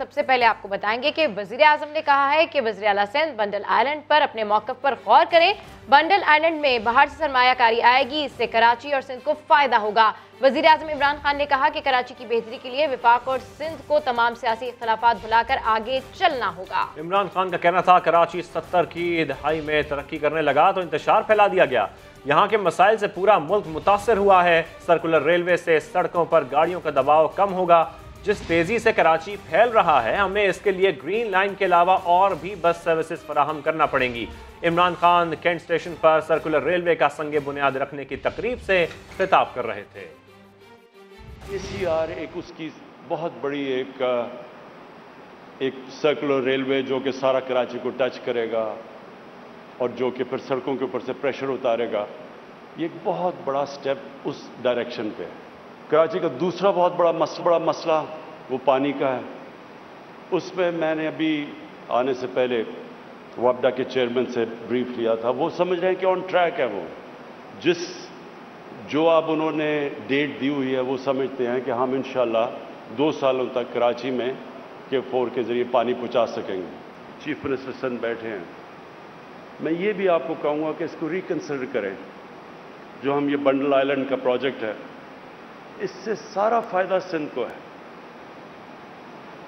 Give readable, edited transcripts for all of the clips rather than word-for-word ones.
सबसे पहले आपको बताएंगे कि वज़ीर आज़म ने कहा है कि वज़ीर आला सिंध बंडल आइलैंड पर अपने मौक़िफ़ पर गौर करें। बंडल आइलैंड में बाहर से सरमायाकारी आएगी, इससे कराची और सिंध को फ़ायदा होगा। वज़ीर आज़म इमरान खान ने कहा कि कराची की बेहतरी के लिए वफाक और सिंध को तमाम सियासी इख्तलाफात भुलाकर आगे चलना होगा। इमरान खान का कहना था कराची 70 की दहाई में तरक्की करने लगा तो इंतशार फैला दिया गया। यहाँ के मसाइल से पूरा मुल्क मुतासर हुआ है। सर्कुलर रेलवे से सड़कों पर गाड़ियों का दबाव कम होगा। जिस तेजी से कराची फैल रहा है, हमें इसके लिए ग्रीन लाइन के अलावा और भी बस सर्विसेज फराहम करना पड़ेंगी। इमरान खान कैंट स्टेशन पर सर्कुलर रेलवे का संगे बुनियाद रखने की तकरीब से खिताब कर रहे थे। KCR एक उसकी बहुत बड़ी एक सर्कुलर रेलवे जो कि सारा कराची को टच करेगा और जो कि फिर सड़कों के ऊपर से प्रेशर उतारेगा, ये एक बहुत बड़ा स्टेप उस डायरेक्शन पे है। कराची का दूसरा बहुत बड़ा मसला वो पानी का है। उसमें मैंने अभी आने से पहले वापडा के चेयरमैन से ब्रीफ लिया था। वो समझ रहे हैं कि ऑन ट्रैक है। वो जो अब उन्होंने डेट दी हुई है, वो समझते हैं कि हम इंशाल्लाह 2 सालों तक कराची में K4 के ज़रिए पानी पहुंचा सकेंगे। चीफ मिनिस्टर सिंध बैठे हैं। मैं ये भी आपको कहूँगा कि इसको रिकन्सिडर करें। जो हम ये बंडल आइलैंड का प्रोजेक्ट है, इससे सारा फ़ायदा सिंध को है,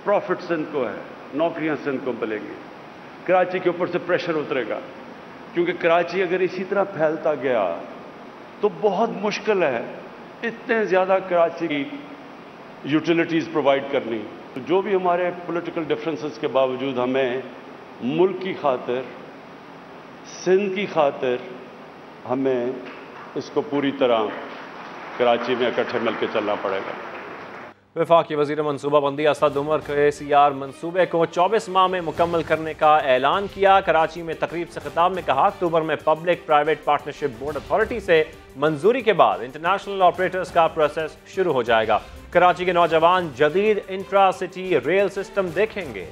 प्रॉफिट सिंध को है, नौकरियां सिंध को मिलेंगी। कराची के ऊपर से प्रेशर उतरेगा, क्योंकि कराची अगर इसी तरह फैलता गया तो बहुत मुश्किल है इतने ज़्यादा कराची की यूटिलिटीज़ प्रोवाइड करनी। तो जो भी हमारे पॉलिटिकल डिफरेंसेस के बावजूद हमें मुल्क की खातिर, सिंध की खातिर, हमें इसको पूरी तरह कराची में इकट्ठे मिलकर चलना पड़ेगा। वफाकी वज़ीर मनसूबाबंदी असद उमर KCR मनसूबे को 24 माह में मुकम्मल करने का ऐलान किया। कराची में तकरीब से खिताब में कहा, अक्टूबर में public private partnership board authority से मंजूरी के बाद इंटरनेशनल ऑपरेटर्स का प्रोसेस शुरू हो जाएगा। कराची के नौजवान जदीद इंट्रा सिटी रेल सिस्टम देखेंगे।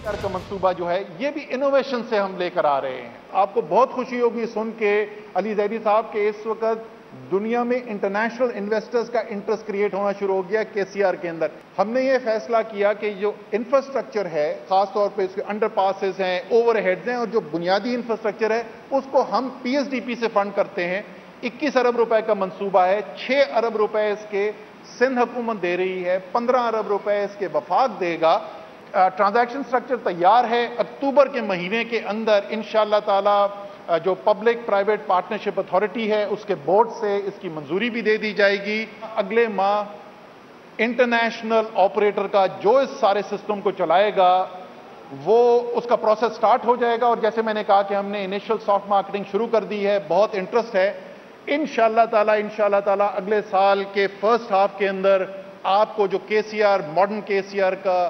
का मंसूबा जो है, ये भी इनोवेशन से हम लेकर आ रहे हैं। आपको बहुत खुशी होगी सुन के अली ज़ैदी साहब के इस वक्त दुनिया में इंटरनेशनल इन्वेस्टर्स का इंटरेस्ट क्रिएट होना शुरू हो गया KCR के अंदर। हमने ये फैसला किया कि जो इंफ्रास्ट्रक्चर है, खासतौर पे इसके अंडरपासेस हैं, ओवरहेड्स हैं, और जो बुनियादी इंफ्रास्ट्रक्चर है उसको हम PSDP से फंड करते हैं। 21 अरब रुपए का मंसूबा है। 6 अरब रुपए इसके सिंध हुकूमत दे रही है, 15 अरब रुपए इसके वफाक देगा। ट्रांजैक्शन स्ट्रक्चर तैयार है। अक्टूबर के महीने के अंदर इंशाअल्लाह ताला जो पब्लिक प्राइवेट पार्टनरशिप अथॉरिटी है उसके बोर्ड से इसकी मंजूरी भी दे दी जाएगी। अगले माह इंटरनेशनल ऑपरेटर का जो इस सारे सिस्टम को चलाएगा वो उसका प्रोसेस स्टार्ट हो जाएगा। और जैसे मैंने कहा कि हमने इनिशियल सॉफ्ट मार्केटिंग शुरू कर दी है, बहुत इंटरेस्ट है। इंशाअल्लाह ताला अगले साल के फर्स्ट हाफ के अंदर आपको जो KCR मॉडर्न KCR का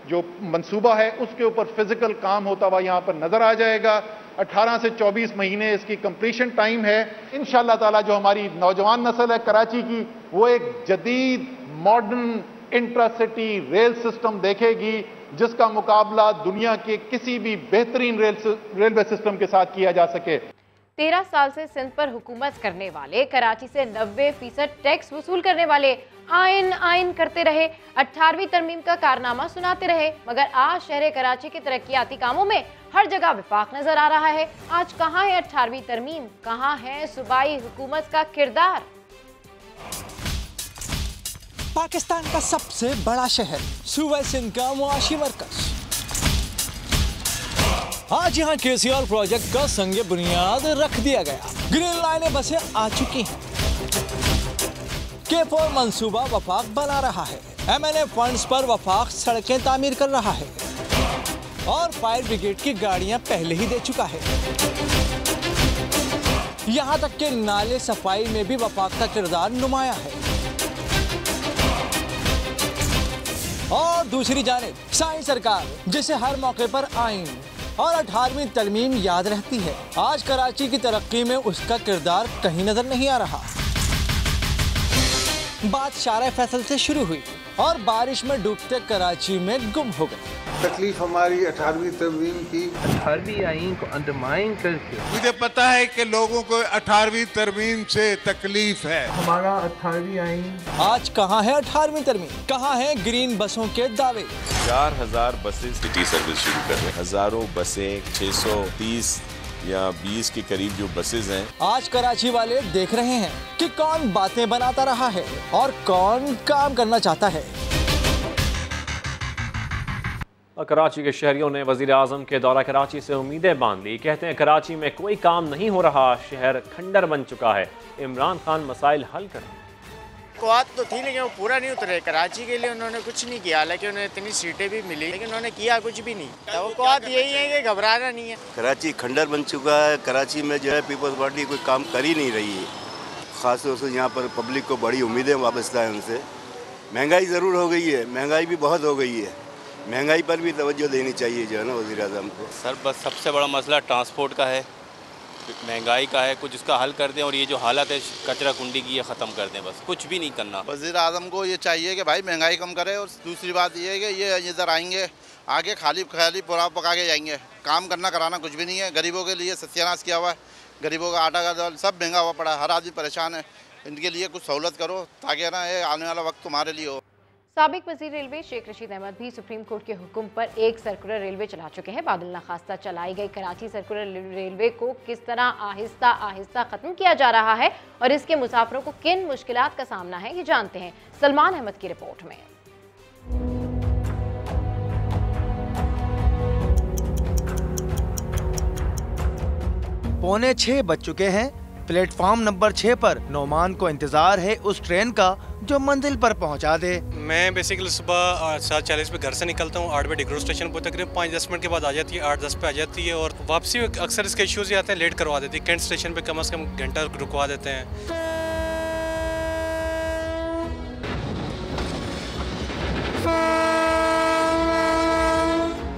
जो मंसूबा है उसके ऊपर फिजिकल काम होता हुआ यहां पर नजर आ जाएगा। 18 से 24 महीने इसकी कंप्लीशन टाइम है। इंशाअल्लाह ताला जो हमारी नौजवान नस्ल है कराची की, वो एक जदीद मॉडर्न इंट्रासिटी रेल सिस्टम देखेगी जिसका मुकाबला दुनिया के किसी भी बेहतरीन रेलवे सिस्टम के साथ किया जा सके। 13 साल से सिंध पर हुकूमत करने वाले, कराची से 90% टैक्स वसूल करने वाले आइन करते रहे, 18वीं तरमीम का कारनामा सुनाते रहे, मगर आज शहर कराची के तरक्याती कामों में हर जगह विफाक नजर आ रहा है। आज कहाँ है 18वीं तरमीम, कहाँ है सूबाई हुकूमत का किरदार? पाकिस्तान का सबसे बड़ा शहर, सूबा सिंध का मुआशी मरकज। आज यहाँ KCR प्रोजेक्ट का संगे बुनियाद रख दिया गया। ग्रीन लाइनें बसें आ चुकी हैं। K4 मंसूबा वफाक बना रहा है। MNA फंड्स पर वफाक सड़कें तामीर कर रहा है और फायर ब्रिगेड की गाड़ियां पहले ही दे चुका है। यहाँ तक कि नाले सफाई में भी वफाक का किरदार नुमाया है। और दूसरी जानिब साईं सरकार, जिसे हर मौके पर आइन और 18वीं तरमीम याद रहती है, आज कराची की तरक्की में उसका किरदार कहीं नजर नहीं आ रहा। बात शारा फैसल से शुरू हुई, और बारिश में डूबते कराची में गुम हो गए। तकलीफ हमारी 18वीं तरमीम की 18वीं आईन को अंडरमाइन करके मुझे पता है कि लोगों को 18वीं तरमीम से तकलीफ है। हमारा 18वीं आईन आज कहाँ है 18वीं तरमीम, कहाँ है ग्रीन बसों के दावे। 4000 बसेस सिटी सर्विस शुरू कर रहे हैं, हजारों बसें 630 या 20 के करीब जो बसेस हैं। आज कराची वाले देख रहे हैं कि कौन बातें बनाता रहा है और कौन काम करना चाहता है। कराची के शहरियों ने वजीर आजम के दौरा कराची से उम्मीदें बांध ली। कहते हैं कराची में कोई काम नहीं हो रहा, शहर खंडर बन चुका है। इमरान खान मसाइल हल करें। क़वात तो थी लेकिन वो पूरा नहीं उतरे। कराची के लिए उन्होंने कुछ नहीं किया, हालांकि उन्हें इतनी सीटें भी मिली लेकिन उन्होंने किया कुछ भी नहीं। तो क़वात यही है कि घबराना नहीं है। कराची खंडर बन चुका है। कराची में जो है पीपल्स पार्टी कोई काम कर ही नहीं रही है। ख़ास तौर से यहाँ पर पब्लिक को बड़ी उम्मीदें वाबस्ता है उनसे। महंगाई ज़रूर हो गई है, महंगाई भी बहुत हो गई है। महंगाई पर भी तवज्जो देनी चाहिए जो है ना वज़ीर आज़म को। सर बस सबसे बड़ा मसला ट्रांसपोर्ट का है, महंगाई का है, कुछ इसका हल कर दें और ये जो हालत है कचरा कुंडी की ये ख़त्म कर दें, बस कुछ भी नहीं करना। वज़ीर आज़म को ये चाहिए कि भाई महंगाई कम करे और दूसरी बात ये है कि ये इधर आएंगे आगे खाली पुलाव पका के जाएंगे। काम करना कराना कुछ भी नहीं है। गरीबों के लिए सत्यानाश किया हुआ है, गरीबों का आटा का दाल सब महंगा हुआ पड़ा है, हर आदमी परेशान है। इनके लिए कुछ सहूलत करो ताकि ना ये आने वाला वक्त तुम्हारे लिए हो। साबिक वज़ीर रेलवे शेख रशीद अहमद भी सुप्रीम कोर्ट के हुक्म पर एक सर्कुलर रेलवे चला चुके हैं। बादल नखास्ता चलाई गई कराची सर्कुलर रेलवे को किस तरह आहिस्ता आहिस्ता ख़त्म किया जा रहा है और इसके मुसाफिरों को किन मुश्किलात का सामना है, ये जानते हैं सलमान अहमद की रिपोर्ट में। 5:45 बज चुके हैं। प्लेटफॉर्म नंबर 6 पर नौमान को इंतजार है उस ट्रेन का जो मंजिल पर पहुंचा दे। मैं बेसिकली सुबह 7:40 पे घर से निकलता हूं, 8 बजे डिग्रो स्टेशन पर तकरीबन 5-10 मिनट के बाद आ जाती है, 8-10 पे आ जाती है और वापसी अक्सर इसके इश्यूज ये आते हैं, लेट करवा देती है। कैंट स्टेशन पे कम से कम घंटा रुकवा देते हैं।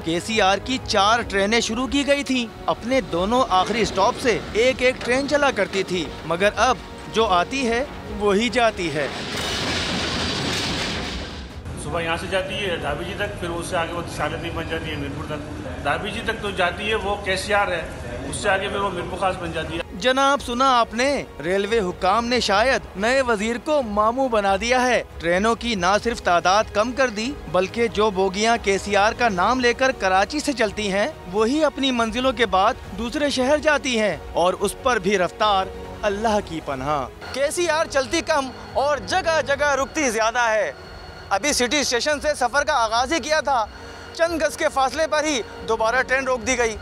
KCR की 4 ट्रेनें शुरू की गई थी। अपने दोनों आखिरी स्टॉप से एक एक ट्रेन चला करती थी, मगर अब जो आती है वही जाती है। सुबह यहाँ से जाती है धाबीजी तक, फिर उससे आगे वो शालती बन जाती है मीरपुर तक। धाबीजी तक तो जाती है वो KCR है, उससे आगे फिर वो मीरपुर खास बन जाती है। जनाब सुना आपने, रेलवे हुक्काम ने शायद नए वजीर को मामू बना दिया है। ट्रेनों की ना सिर्फ तादाद कम कर दी बल्कि जो बोगियां KCR का नाम लेकर कराची से चलती हैं वही अपनी मंजिलों के बाद दूसरे शहर जाती हैं और उस पर भी रफ्तार अल्लाह की पनाह। KCR चलती कम और जगह जगह रुकती ज्यादा है। अभी सिटी स्टेशन से सफर का आगाज ही किया था, चंद गज के फासले पर ही दोबारा ट्रेन रोक दी गई।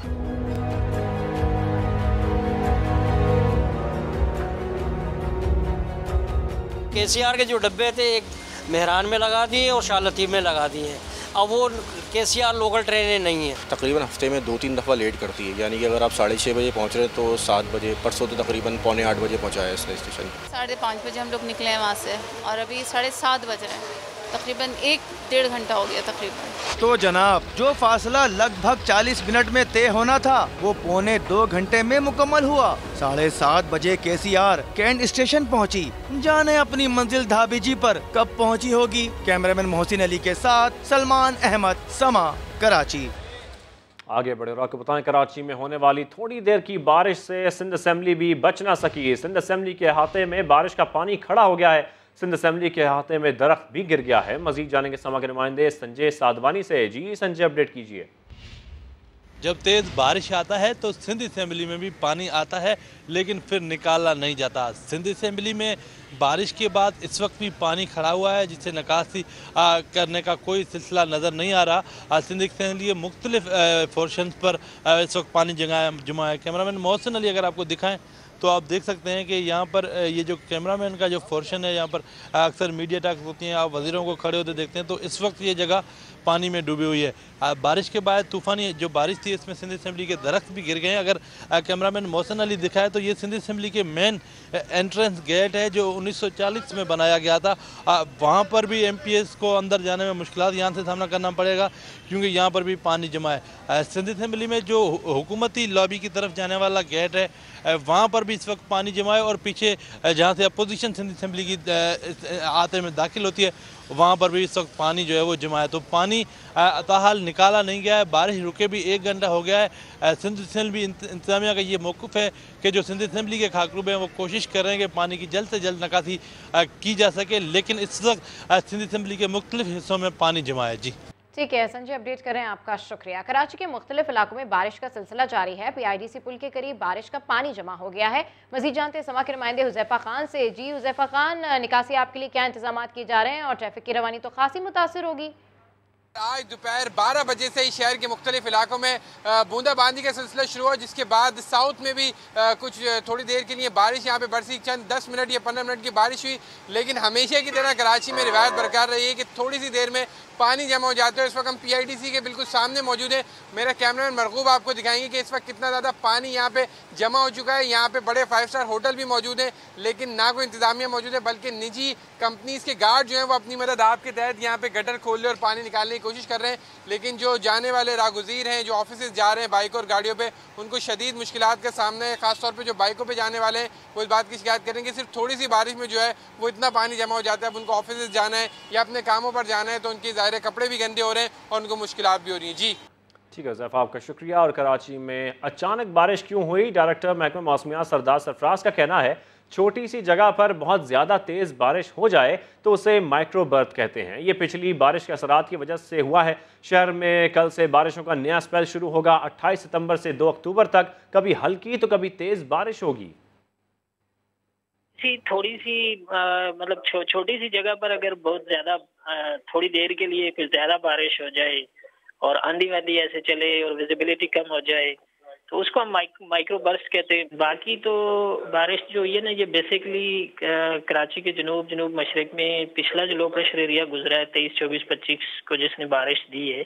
KCR के जो डब्बे थे एक मेहरान में लगा दिए और शालतीब में लगा दिए हैं। अब वो KCR लोकल ट्रेनें नहीं हैं। तकरीबन हफ्ते में 2-3 दफ़ा लेट करती है, यानी कि अगर आप 6:30 बजे पहुँच रहे तो 7 बजे, परसों तो तकरीबन 7:45 बजे पहुँचाया है स्टेशन। 5:30 बजे हम लोग निकले हैं वहाँ से और अभी 7:30 बज रहे हैं। तकरीबन 1-1.5 घंटा हो गया तकरीबन। तो जनाब जो फासला लगभग 40 मिनट में तय होना था वो 1.25 घंटे में मुकम्मल हुआ। 7:30 बजे KCR कैंट स्टेशन पहुंची। जाने अपनी मंजिल धाबीजी पर कब पहुंची होगी। कैमरामैन मोहसिन अली के साथ सलमान अहमद, समा, कराची। आगे बढ़े और आपको बताएं कराची में होने वाली थोड़ी देर की बारिश से सिंध असेंबली भी बच ना सकी। सिंध असेंबली के अहाते में बारिश का पानी खड़ा हो गया है। सिंध असेंबली के अहाते में दरख्त भी गिर गया है। मजीद जानेंगे समा के नुमाइंदे संजय साधवानी से। जी संजय, अपडेट कीजिए। जब तेज़ बारिश आता है तो सिंध असेंबली में भी पानी आता है, लेकिन फिर निकाला नहीं जाता। सिंध असेंबली में बारिश के बाद इस वक्त भी पानी खड़ा हुआ है, जिससे निकासी करने का कोई सिलसिला नज़र नहीं आ रहा। सिंध असेंबली के मुख्तलिफ पोर्शन पर इस वक्त पानी जमा है। कैमरामैन मोहसिन अली अगर आपको दिखाएं तो आप देख सकते हैं कि यहाँ पर ये जो कैमरामैन का जो पोर्शन है, यहाँ पर अक्सर मीडिया टॉक होती हैं, आप वज़ीरों को खड़े होते देखते हैं, तो इस वक्त ये जगह पानी में डूबी हुई है। बारिश के बाद तूफ़ानी जो बारिश थी इसमें सिंध असेंबली के दरख्त भी गिर गए हैं। अगर कैमरामैन मोहसिन अली दिखाए तो ये सिंध असेंबली के मेन एंट्रेंस गेट है जो 1940 में बनाया गया था। वहाँ पर भी MPs को अंदर जाने में मुश्किलात यहाँ से सामना करना पड़ेगा क्योंकि यहाँ पर भी पानी जमा है। सिंध असेंबली में जो हुकूमती लॉबी की तरफ जाने वाला गेट है वहाँ पर भी इस वक्त पानी जमा है और पीछे जहाँ से अपोजिशन सिंध असेंबली की आते में दाखिल होती है वहाँ पर भी इस वक्त पानी जो है वो जमा है। तो पानी ताहाल निकाला नहीं गया है। बारिश रुके भी 1 घंटा हो गया है। सिंध असेंबली इंतजामिया का ये मौक़िफ़ है कि जो सिंध असेंबली के खाकरूब हैं वो कोशिश कर रहे हैं कि पानी की जल्द से जल्द निकासी की जा सके, लेकिन इस वक्त सिंध असेंबली के मुख्तलिफ हिस्सों में पानी जमा है। जी ठीक है संजय, अपडेट करें, आपका शुक्रिया। कराची के मुख्तलिफ इलाकों में बारिश का सिलसिला जारी है। PIDC पुल के करीब बारिश का पानी जमा हो गया है। मजीद जानते हैं समा के नुमाइंदे हुज़ैफा खान से। जी हुज़ैफा खान, निकासी आपके लिए क्या इंतजाम किए जा रहे हैं और ट्रैफिक की रवानी तो खासी मुतासिर होगी? आज दोपहर 12 बजे से ही शहर के मुख्तलिफ इलाकों में बूंदाबांदी का सिलसिला शुरू हुआ, जिसके बाद साउथ में भी कुछ थोड़ी देर के लिए बारिश यहाँ पे बरसी। चंद 10 मिनट या 15 मिनट की बारिश हुई, लेकिन हमेशा की तरह कराची में रिवायत बरकरार रही है कि थोड़ी सी देर में पानी जमा हो जाता है। इस वक्त हम PIDC के बिल्कुल सामने मौजूद है। मेरा कैमरामैन मरगूब आपको दिखाएंगे कि इस वक्त कितना ज़्यादा पानी यहाँ पे जमा हो चुका है। यहाँ पे बड़े 5 स्टार होटल भी मौजूद हैं, लेकिन ना कोई इंतजामिया मौजूद है, बल्कि निजी कंपनीज के गार्ड जो हैं वो अपनी मदद आपके तहत यहाँ पे गटर खोलने और पानी निकालने की कोशिश कर रहे हैं। लेकिन जो जाने वाले रागुज़ीर हैं, जो ऑफिस जा रहे हैं बाइक और गाड़ियों पर, उनको शदीद मुश्किलात का सामना है। खासतौर पर जो बाइकों पर जाने वाले हैं वो इस बात की शिकायत करेंगे सिर्फ थोड़ी सी बारिश में जो है वो इतना पानी जमा हो जाता है। अब उनको ऑफिस जाना है या अपने कामों पर जाना है तो उनके ज़ाहिर कपड़े भी गंदे हो रहे हैं और उनको मुश्किलात भी हो रही हैं। जी ठीक है ज़ैफ़ा, आपका शुक्रिया। और कराची में अचानक बारिश क्यों हुई? डायरेक्टर महकमा मौसमियात सरदार सरफराज का कहना है छोटी सी जगह पर बहुत ज़्यादा तेज़ बारिश हो जाए तो उसे माइक्रो बर्थ कहते हैं। ये पिछली बारिश के असरात की वजह से हुआ है। शहर में कल से बारिशों का नया स्पेल शुरू होगा। 28 सितंबर से 2 अक्टूबर तक कभी हल्की तो कभी तेज़ बारिश होगी। थोड़ी सी मतलब छोटी सी जगह पर अगर बहुत ज्यादा थोड़ी देर के लिए कुछ ज्यादा बारिश हो जाए और आंधी वांधी ऐसे चले और विजिबिलिटी कम हो जाए तो उसको हम माइक्रो बर्स्ट कहते हैं। बाकी तो बारिश जो हुई है ना, ये बेसिकली कराची के जनूब मशरक में पिछला जो लो प्रेशर एरिया गुजरा है 23, 24, 25 को जिसने बारिश दी है,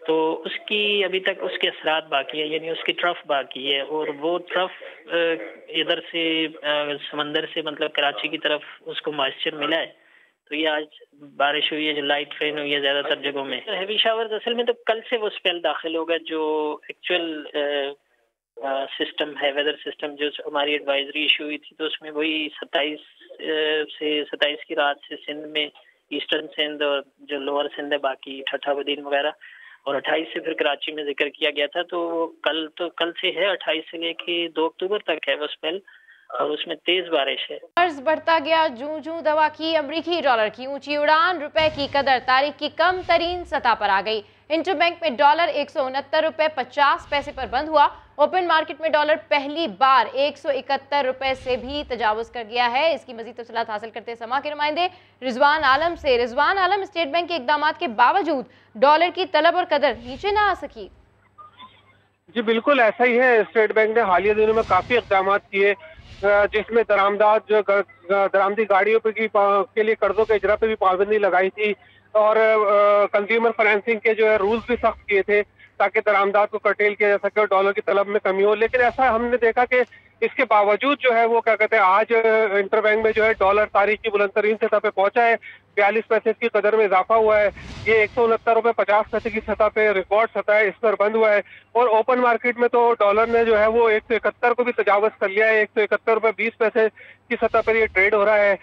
तो उसकी अभी तक उसके असरात बाकी है, यानी उसकी ट्रफ बाकी है। और वो ट्रफ इधर से समंदर से मतलब कराची की तरफ उसको मॉइस्चर मिला है, तो ये आज बारिश हुई है जो लाइट रेन हुई है ज़्यादातर जगहों में। हैवी शावर्स असल में तो कल से वो स्पेल दाखिल होगा जो एक्चुअल सिस्टम है, वेदर सिस्टम जो हमारी एडवाइजरी इशू हुई थी, तो उसमें वही 27 की रात से सिंध में, ईस्टर्न सिंध और जो लोअर सिंध है बाकी ठट्ठा बदीन वगैरह, और 28 से फिर कराची में जिक्र किया गया था। तो कल से है 28 से लेके 2 अक्टूबर तक है वो स्पेल और उसमें तेज बारिश है। कर्ज बढ़ता गया, जूं दवा की अमरीकी डॉलर की ऊंची उड़ान, रुपए की कदर तारीख की कम तरीन सतह पर आ गई। इंटरबैंक में डॉलर 169 रुपए 50 पैसे पर बंद हुआ। ओपन मार्केट में डॉलर पहली बार 171 रुपए से भी तजावुज कर गया है। इसकी मजीद तफसीलात हासिल करते समा के नुमाइंदे रिजवान आलम से। रिजवान आलम, स्टेट बैंक के इकदाम के बावजूद डॉलर की तलब और कदर नीचे ना आ सकी? जी बिल्कुल ऐसा ही है। स्टेट बैंक ने हालिया दिनों में काफी इकदाम किए जिसमें दरामदी गाड़ियों के लिए कर्जों के इजरा पे भी पाबंदी लगाई थी और कंज्यूमर फाइनेंसिंग के जो है रूल्स भी सख्त किए थे ताकि दरामदात को कर्टेल किया जा सके और डॉलर की तलब में कमी हो। लेकिन ऐसा हमने देखा कि इसके बावजूद जो है वो क्या कहते हैं आज इंटरबैंक में जो है डॉलर तारीख की बुलंद तरीन सतह पे पहुंचा है। 42 पैसे की कदर में इजाफा हुआ है। ये 169 रुपए 50 पैसे की सतह पे रिकॉर्ड सतह है, इस पर बंद हुआ है। और ओपन मार्केट में तो डॉलर ने जो है वो 171 को भी तजावज कर लिया है। 171 रुपए 20 पैसे की सतह पर ये ट्रेड हो रहा है।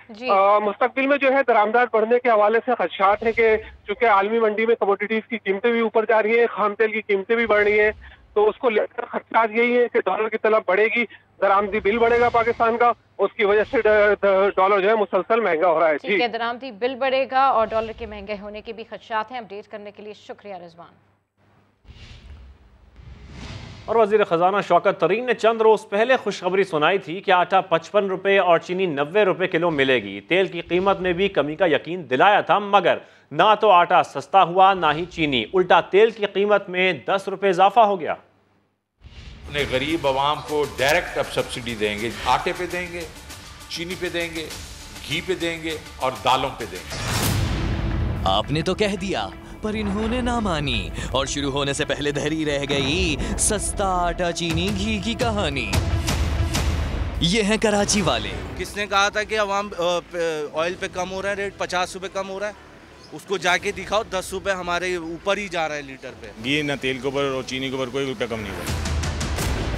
मुस्तकबिल में जो है दरामदार बढ़ने के हवाले से खदशात है कि चूंकि आलमी मंडी में कमोडिटीज की कीमतें भी ऊपर जा रही है, खाम तेल की कीमतें भी बढ़ रही है, तो उसको लेकर खदशात यही है कि डॉलर की तलब बढ़ेगी, दरामदी बिल बढ़ेगा पाकिस्तान का, उसकी वजह से डॉलर जो है मुसलसल महंगा हो रहा है। ठीक है, दरामदी बिल बढ़ेगा और डॉलर के महंगे होने के भी खदशात हैं। अपडेट करने के लिए शुक्रिया रिजवान। और वज़ीर ख़जाना शौकत तरीन ने चंद रोज़ पहले खुशखबरी सुनाई थी कि आटा 55 रुपये और चीनी 90 रुपये किलो मिलेगी। तेल की कीमत में भी कमी का यकीन दिलाया था, मगर ना तो आटा सस्ता हुआ ना ही चीनी, उल्टा तेल की कीमत में 10 रुपये इजाफा हो गया। अपने गरीब आवाम को डायरेक्ट अब सब्सिडी देंगे, आटे पे देंगे, चीनी पे देंगे, घी पे देंगे और दालों पे देंगे। आपने तो कह दिया पर इन्होंने ना मानी और शुरू होने से पहले धरी रह गई सस्ता आटा चीनी घी की कहानी। ये है कराची वाले। किसने कहा था कि अवाम ऑयल पे कम हो रहा है रेट, 50 रुपए कम हो रहा है, उसको जाके दिखाओ 10 रुपए हमारे ऊपर ही जा रहा है लीटर पे। घी ना तेल के ऊपर और चीनी के ऊपर कोई रुपया कम नहीं हुआ।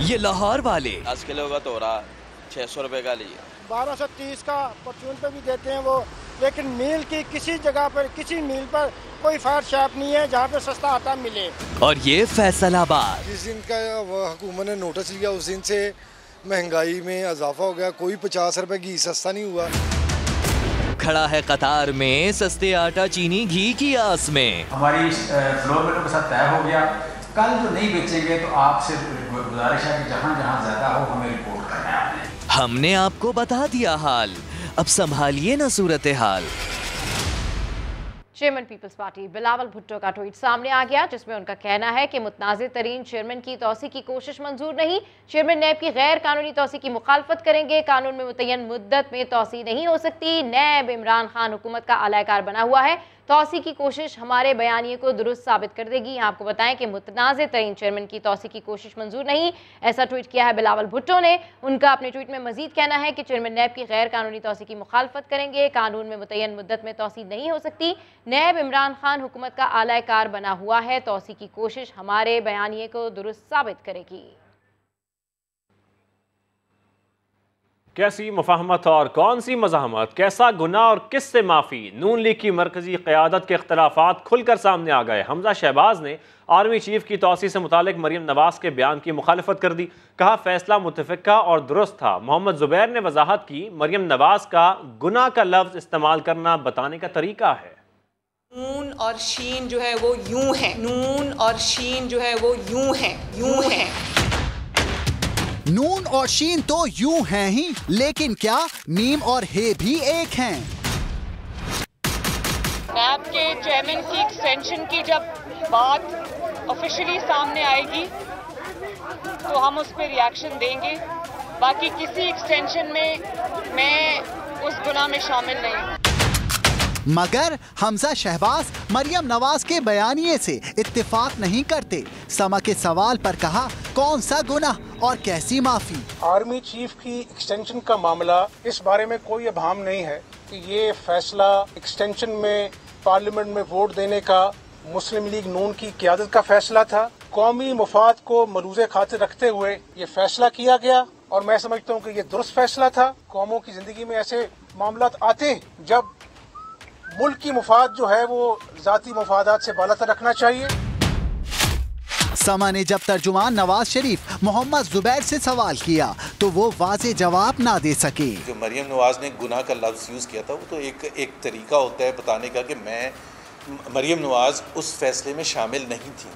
ये लाहौर वाले। 10 किलो का तो हो रहा 600 रुपये का लिए। 1230 का परचून पे भी देते हैं वो, लेकिन मील की किसी जगह पर, किसी मील पर कोई फायर शॉप नहीं है जहाँ पे सस्ता आटा मिले। और ये फैसलाबाद, जिस दिन का हुकूमत ने नोटिस लिया उस दिन से महंगाई में इजाफा हो गया, कोई 50 रुपए घी सस्ता नहीं हुआ। खड़ा है कतार में सस्ते आटा चीनी घी की आस में। हमारी फ्लोर मेटरों के साथ तय हो गया, कल जो नहीं बेचेंगे तो आपसे गुजारिश है कि जहाँ जहाँ ज्यादा हो हमें रिपोर्ट करना है आपने। हमने आपको बता दिया हाल, अब संभालिए ना सूरत हाल। Chairman peoples party Bilawal Bhutto का ट्वीट सामने आ गया, जिसमें उनका कहना है कि मुतनाज़िर तरीन चेयरमैन की तौसी की कोशिश मंजूर नहीं। चेयरमैन नैब की गैर कानूनी तौसी की मुखालफत करेंगे। कानून में मुतय्यन मुद्दत में तौसी नहीं हो सकती। नैब इमरान खान हुकूमत का आलाकार बना हुआ है। तौसी की कोशिश हमारे बयानिए को दुरुस्त साबित कर देगी। आपको बताएं कि मुतनाज़िर तरीन चेयरमैन की तौसी की कोशिश मंजूर नहीं, ऐसा ट्वीट किया है बिलावल भुट्टो ने। उनका अपने ट्वीट में मजीद कहना है कि चेयरमैन नैब की गैर कानूनी तौसी की मुखालफत करेंगे। कानून में मुतय्यन मुद्दत में तौसी नहीं हो सकती। नैब इमरान खान हुकूमत का आलाकार बना हुआ है। तौसी की कोशिश हमारे बयानिए को दुरुस्त साबित करेगी। कैसी मुफाहमत और कौन सी मज़ाहमत, कैसा गुनाह और किससे माफ़ी। नून लीग की मरकजी क़यादत के इख्तलाफात खुलकर सामने आ गए। हमजा शहबाज ने आर्मी चीफ की तौसी से मुतालिक मरियम नवाज के बयान की मुखालफत कर दी। कहा फैसला मुतफ़िक़ा और दुरुस्त था। मोहम्मद ज़ुबैर ने वजाहत की मरियम नवाज का गुनाह का लफ्ज़ इस्तेमाल करना बताने का तरीका है। नून और शीन जो है वो यूं है, नून और शीन जो है वो यूं है, यूं है। नून और शीन तो यूं हैं ही, लेकिन क्या मीम और हे भी एक हैं? नैब के चेयरमैन की एक्सटेंशन की जब बात ऑफिशियली सामने आएगी तो हम उस पर रिएक्शन देंगे। बाकी किसी एक्सटेंशन में मैं उस गुनाह में शामिल नहीं। मगर हमजा शहबाज मरियम नवाज के बयानिए से इत्तेफाक नहीं करते। समा के सवाल पर कहा कौन सा गुनाह और कैसी माफी। आर्मी चीफ की एक्सटेंशन का मामला, इस बारे में कोई अभाम नहीं है कि ये फैसला एक्सटेंशन में पार्लियामेंट में वोट देने का मुस्लिम लीग नून की क़यादत का फैसला था। कौमी मुफाद को मलूज़े खातिर रखते हुए ये फैसला किया गया और मैं समझता हूँ कि ये दुरुस्त फैसला था। कौमों की जिंदगी में ऐसे मामला आते हैं जब मुल्क की मुफाद जो है वो जाती मुफादात से बालातर रखना चाहिए। समा ने जब तर्जुमान नवाज शरीफ मोहम्मद जुबैर से सवाल किया तो वो वाज़े जवाब ना दे सके। जो मरियम नवाज ने गुनाह का लफ्ज़ यूज़ किया था वो तो एक तरीका होता है बताने का कि मरियम नवाज उस फैसले में शामिल नहीं थी।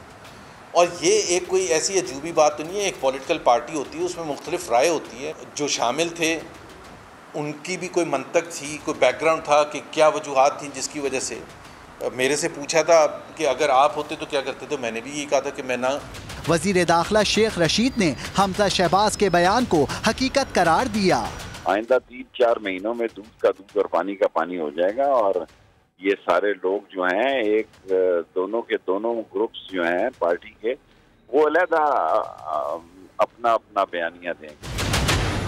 और ये एक कोई ऐसी अजूबी बात तो नहीं है। एक पॉलिटिकल पार्टी होती है, उसमें मुख्तलिफ राय होती है। जो शामिल थे उनकी भी कोई मंतक थी, कोई बैकग्राउंड था कि क्या वजूहात थी जिसकी वजह से। मेरे से पूछा था कि अगर आप होते तो क्या करते, तो मैंने भी यही कहा था कि मैं ना। वजीर दाखिला शेख रशीद ने हमजा शहबाज के बयान को हकीकत करार दिया। आइंदा 3-4 महीनों में दूध का दूध और पानी का पानी हो जाएगा और ये सारे लोग जो हैं एक दोनों के दोनों ग्रुप्स जो हैं पार्टी के वो अलग अपना अपना बयानिया देंगे।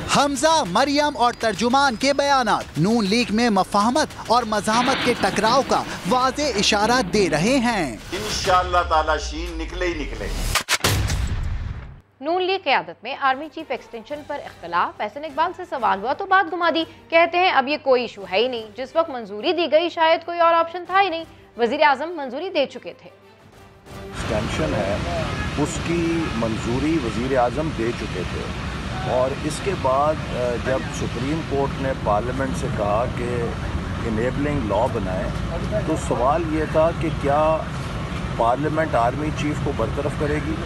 हमजा, मरियम और तर्जुमान के बयानात नून लीग में मफाहमत और मज़ाहमत के टकराव का वाज़े इशारा दे रहे हैं। इंशाअल्लाह ताला शीन निकले ही निकले। नून लीग क़यादत में आर्मी चीफ एक्सटेंशन पर इख्तलाफ। एहसन इकबाल से सवाल हुआ तो बात घुमा दी। कहते हैं अब ये कोई इशू है ही नहीं, जिस वक्त मंजूरी दी गई शायद कोई और ऑप्शन था ही नहीं। वज़ीर आज़म मंजूरी दे चुके थे। एक्सटेंशन है उसकी मंजूरी वज़ीर आज़म दे चुके थे और इसके बाद जब सुप्रीम कोर्ट ने पार्लियामेंट से कहा कि इनेबलिंग लॉ बनाए तो सवाल ये था कि क्या पार्लियामेंट आर्मी चीफ को बरतरफ करेगी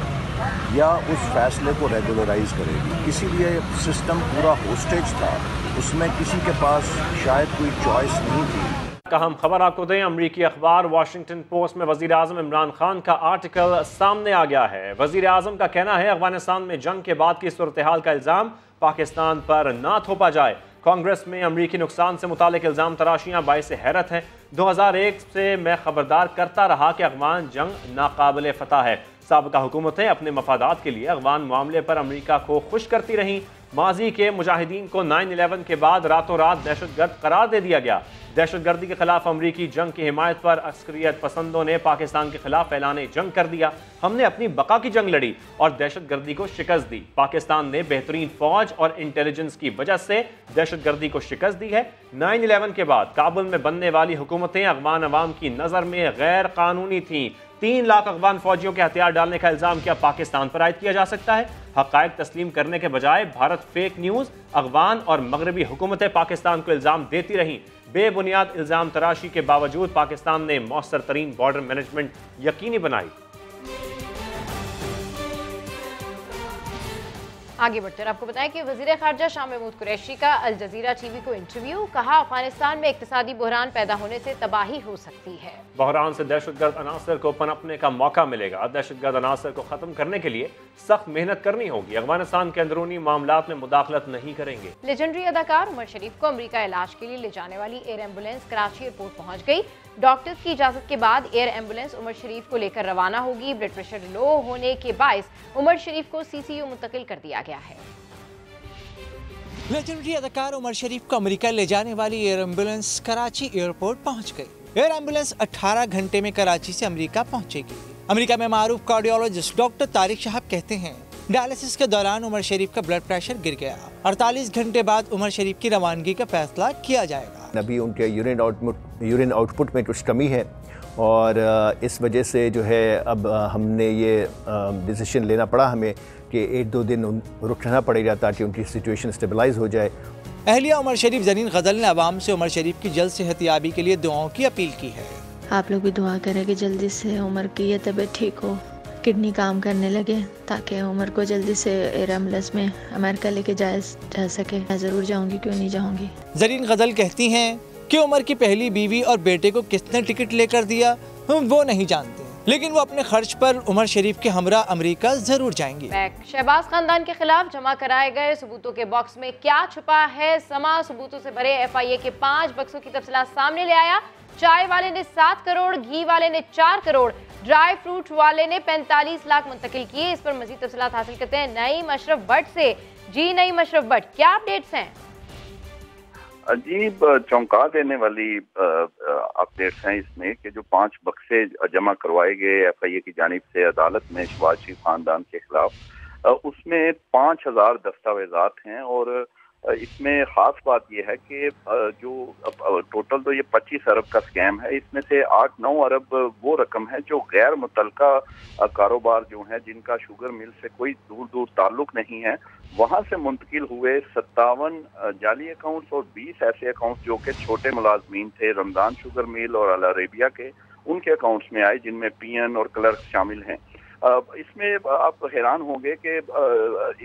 या उस फैसले को रेगुलराइज करेगी। इसीलिए सिस्टम पूरा होस्टेज था, उसमें किसी के पास शायद कोई चॉइस नहीं थी। अहम खबर आपको दें, अमरीकी अखबार वाशिंगटन पोस्ट में वज़ीर आज़म इमरान खान का आर्टिकल सामने आ गया है। वज़ीर आज़म का कहना है अफगानिस्तान में जंग के बाद की सूरत हाल का इल्ज़ाम पाकिस्तान पर ना थोपा जाए। कांग्रेस में अमरीकी नुकसान से मुतालिक इल्ज़ाम तराशियाँ बाइस हैरत हैं। 2001 से मैं खबरदार करता रहा कि अफगान जंग नाकाबिल फ़तह है। साबिक़ा हुकूमतें अपने मफादात के लिए अफगान मामले पर अमरीका को खुश करती रहीं। माजी के मुजाहिदीन को 9/11 के बाद रातों रात दहशतगर्द करार दे दिया गया। दहशतगर्दी के खिलाफ अमरीकी जंग की हिमायत पर अक्सरियत पसंदों ने पाकिस्तान के खिलाफ ऐलाने जंग कर दिया। हमने अपनी बका की जंग लड़ी और दहशतगर्दी को शिकस्त दी। पाकिस्तान ने बेहतरीन फौज और इंटेलिजेंस की वजह से दहशतगर्दी को शिकस्त दी है। 9/11 के बाद काबुल में बनने वाली हुकूमतें अफगान अवाम की नज़र में गैर कानूनी थीं। 3 लाख अफगान फौजियों के हथियार डालने का इल्जाम क्या पाकिस्तान पर आयद किया जा सकता है? हक़ाइक़ तस्लीम करने के बजाय भारत फेक न्यूज़, अफगान और मगरबी हुकूमतें पाकिस्तान को इल्ज़ाम देती रहीं। बेबुनियाद इल्ज़ाम तराशी के बावजूद पाकिस्तान ने मौसर तरीन बॉर्डर मैनेजमेंट यकीनी बनाई। आगे बढ़कर आपको बताएं कि वज़ीर ख़ारजा शाह महमूद कुरैशी का अल जज़ीरा टीवी को इंटरव्यू। कहा, अफगानिस्तान में इक़्तिसादी बहरान पैदा होने से तबाही हो सकती है। बहरान से दहशतगर्द अनासर को पनपने का मौका मिलेगा। दहशतगर्द अनासर को ख़त्म करने के लिए सख्त मेहनत करनी होगी। अफगानिस्तान के अंदरूनी मामलात में मुदाखलत नहीं करेंगे। लेजेंडरी अदाकार उमर शरीफ को अमरीका इलाज के लिए ले जाने वाली एयर एम्बुलेंस कराची एयरपोर्ट पहुंच गई। डॉक्टर्स की इजाजत के बाद एयर एम्बुलेंस उमर शरीफ को लेकर रवाना होगी। ब्लड प्रेशर लो होने के बायस उमर शरीफ को CCU मुंतकिल कर दिया गया है। लेजेंडरी अदाकार उमर शरीफ को अमेरिका ले जाने वाली एयर एम्बुलेंस कराची एयरपोर्ट पहुंच गई। एयर एम्बुलेंस 18 घंटे में कराची से अमेरिका पहुंचेगी। अमेरिका में मारूफ कार्डियोलॉजिस्ट डॉक्टर तारिक शहाब कहते हैं, डायलिसिस के दौरान उमर शरीफ का ब्लड प्रेशर गिर गया। 48 घंटे बाद उमर शरीफ की रवानगी का फैसला किया जाएगा। अभी उनके यूरिन आउटपुट में कुछ कमी है और इस वजह से जो है अब हमने ये डिसीजन लेना पड़ा हमें कि 1-2 दिन रुकना पड़ेगा ताकि उनकी सिचुएशन स्टेबलाइज हो जाए। अहलिया उमर शरीफ जरीन गजल ने आवाम से उमर शरीफ की जल्द सेहतियाबी के लिए दुआओं की अपील की है। आप लोग भी दुआ करें कि जल्दी से उमर की ये तबीयत ठीक हो, किडनी काम करने लगे ताकि उमर को जल्दी से एयर एम्बुलेंस में अमेरिका लेके जा सके। मैं ज़रूर जाऊंगी, क्यों नहीं जाऊंगी। जरीन गजल कहती हैं कि उमर की पहली बीवी और बेटे को किसने टिकट लेकर दिया वो नहीं जानते, लेकिन वो अपने खर्च पर उमर शरीफ के हमरा अमेरिका जरूर जाएंगे। शहबाज खानदान के खिलाफ जमा कराए गए सबूतों के बॉक्स में क्या छुपा है? समा सबूतों से भरे FIA के 5 बक्सों की तफसीलात सामने ले आया। चाय वाले ने 7 करोड़, घी वाले ने 4 करोड़, ड्राई फ्रूट वाले ने 45 लाख मुंतकिल किए। इस पर मजीद तफसीलात हासिल करते हैं नईम अशरफ भट्ट से। जी नईम अशरफ भट्ट, क्या अपडेट्स हैं? अजीब चौंका देने वाली अपडेट्स हैं इसमें कि जो 5 बक्से जमा करवाए गए FIA की जानिब से अदालत में शहबाज शरीफ खानदान के खिलाफ, उसमें 5000 दस्तावेजात हैं और इसमें खास बात यह है कि जो टोटल तो ये 25 अरब का स्कैम है, इसमें से 8-9 अरब वो रकम है जो गैर मुतलका कारोबार जो है जिनका शुगर मिल से कोई दूर दूर ताल्लुक नहीं है, वहाँ से मुंतकिल हुए 57 जाली अकाउंट्स और 20 ऐसे अकाउंट्स जो कि छोटे मुलाजमीन थे रमजान शुगर मिल और अल अरेबिया के, उनके अकाउंट्स में आए जिनमें PN और क्लर्क शामिल हैं। इसमें आप हैरान होंगे कि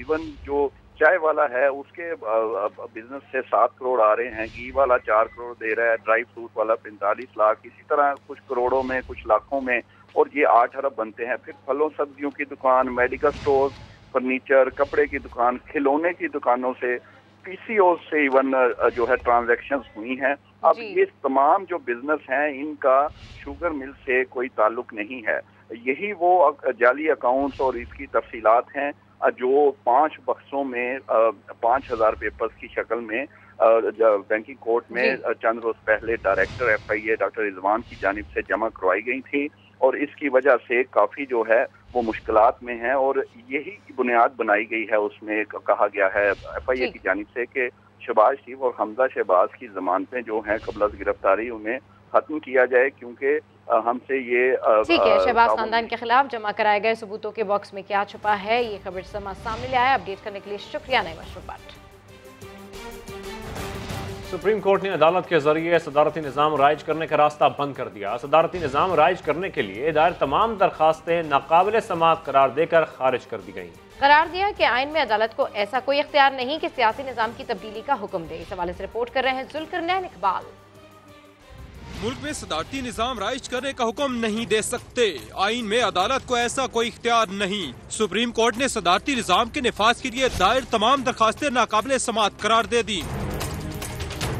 इवन जो चाय वाला है उसके बिजनेस से 7 करोड़ आ रहे हैं, घी वाला 4 करोड़ दे रहा है, ड्राई फ्रूट वाला 45 लाख, इसी तरह कुछ करोड़ों में कुछ लाखों में, और ये 8 अरब बनते हैं। फिर फलों सब्जियों की दुकान, मेडिकल स्टोर, फर्नीचर, कपड़े की दुकान, खिलौने की दुकानों से, PCO से इवन जो है ट्रांजैक्शंस हुई हैं। अब ये तमाम जो बिजनेस हैं इनका शुगर मिल से कोई ताल्लुक नहीं है। यही वो जाली अकाउंट्स और इसकी तफसीलात हैं जो 5 बक्सों में 5000 पेपर्स की शक्ल में बैंकिंग कोर्ट में चंद रोज पहले डायरेक्टर FIA डॉक्टर रिजवान की जानिब से जमा करवाई गई थी और इसकी वजह से काफ़ी जो है वो मुश्किलात में है और यही बुनियाद बनाई गई है। उसमें कहा गया है FIA की जानिब से कि शहबाज शरीफ और हमजा शहबाज की जमानतें जो हैं कबल गिरफ्तारी उन्हें खत्म किया जाए, क्योंकि हमसे ये ठीक है। शहबाज खानदान के खिलाफ जमा कराए गए सबूतों के बॉक्स में क्या छुपा है, ये खबर सामने ले आया। अपडेट करने के लिए शुक्रिया नईम अशरफ भट्ट। सुप्रीम कोर्ट ने अदालत के जरिए सदारती निज़ाम राइज करने का रास्ता बंद कर दिया। सदारती निज़ाम राइज करने के लिए दायर तमाम दरखास्तें नाकाबिल समाअत करार देकर खारिज कर दी गई। करार दिया कि आइन में अदालत को ऐसा कोई इख्तियार नहीं कि सियासी निज़ाम की तब्दीली का हुक्म दे। इस हवाले से रिपोर्ट कर रहे हैं जुल्करनैन इकबाल। मुल्क में सदारती निज़ाम राइज करने का हुक्म नहीं दे सकते, आइन में अदालत को ऐसा कोई इख्तियार नहीं। सुप्रीम कोर्ट ने सदारती निज़ाम के निफाज के लिए दायर तमाम दरखास्तें नाकाबिल समाअत करार दे दी।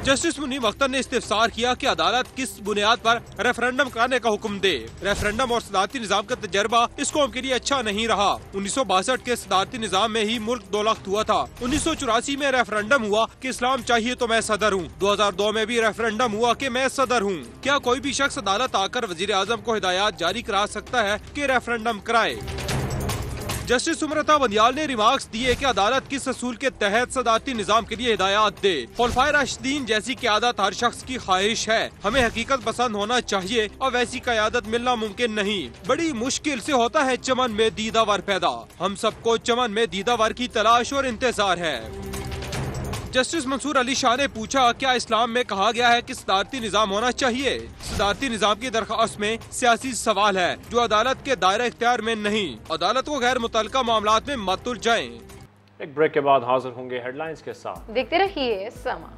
जस्टिस मुनीम अख्तर ने इस्तिफसार किया कि अदालत किस बुनियाद पर रेफरेंडम कराने का हुक्म दे। रेफरेंडम और सदारती निजाम का तजर्बा इस कौम के लिए अच्छा नहीं रहा। 1962 के सदारती निजाम में ही मुल्क 2 लाख हुआ था। 1984 में रेफरेंडम हुआ कि इस्लाम चाहिए तो मैं सदर हूँ। 2002 में भी रेफरेंडम हुआ कि मैं सदर हूँ। क्या कोई भी शख्स अदालत आकर वजीर आजम को हिदायत जारी करा सकता है कि रेफरेंडम कराए? जस्टिस सुमरता बंदियाल ने रिमार्क्स दिए कि अदालत किस असूल के तहत सदारती निजाम के लिए हिदायत दे। खुलफाए राशिदीन जैसी क़यादत हर शख्स की ख्वाहिश है। हमें हकीकत पसंद होना चाहिए और वैसी क़यादत मिलना मुमकिन नहीं। बड़ी मुश्किल से होता है चमन में दीदावर पैदा। हम सबको चमन में दीदावर की तलाश और इंतजार है। जस्टिस मंसूर अली शाह ने पूछा, क्या इस्लाम में कहा गया है कि सदारती निजाम होना चाहिए? सदारती निजाम की दरख्वास्त में सियासी सवाल है जो अदालत के दायरे इख्तियार में नहीं। अदालत को गैर मुतल्लिका मामलात में मत उलझाएं। एक ब्रेक के बाद हाजिर होंगे हेडलाइंस के साथ। देखते रहिए समा।